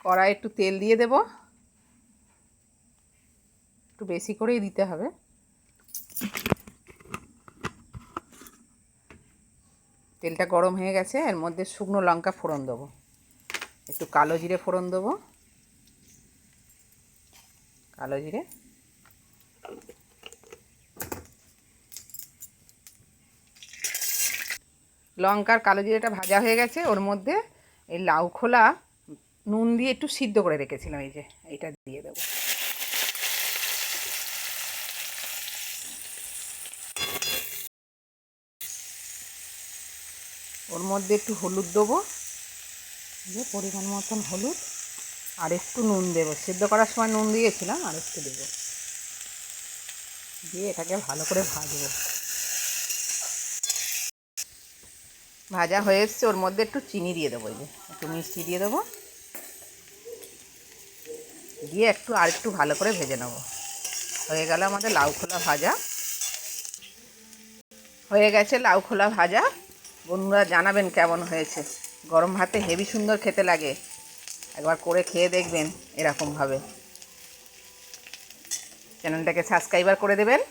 কড়াই একটু তেল দিয়ে দেব, একটু বেশি করেই দিতে হবে। তেলটা গরম হয়ে গেছে, এর মধ্যে শুকনো লঙ্কা ফোড়ন দেবো, একটু কালো জিরে ফোড়ন দেবো, কালো জিরে, লঙ্কার কালো জিরেটা ভাজা হয়ে গেছে। ওর মধ্যে এই লাউ খোলা নুন দিয়ে একটু সিদ্ধ করে রেখেছিলাম, এই যে এইটা দিয়ে দেবো। ওর মধ্যে একটু হলুদ দেবো, যে পরিমাণ মতন হলুদ, আর একটু নুন দেবো। সিদ্ধ করার সময় নুন দিয়েছিলাম, আর একটু দেবো, দিয়ে এটাকে ভালো করে ভাজবো। ভাজা হয়ে এসছে, ওর মধ্যে একটু চিনি দিয়ে দেবো, এই যে একটু মিষ্টি দিয়ে দেবো, দিয়ে আর একটু ভালো করে ভেজে নেবো। হয়ে গেল আমাদের লাউ খোলা ভাজা, হয়ে গেছে লাউ খোলা ভাজা। বন্ধুরা জানাবেন কেমন হয়েছে। গরম ভাতে হেভি সুন্দর খেতে লাগে, একবার করে খেয়ে দেখবেন এরকমভাবে। চ্যানেলটাকে সাবস্ক্রাইব করে দেবেন।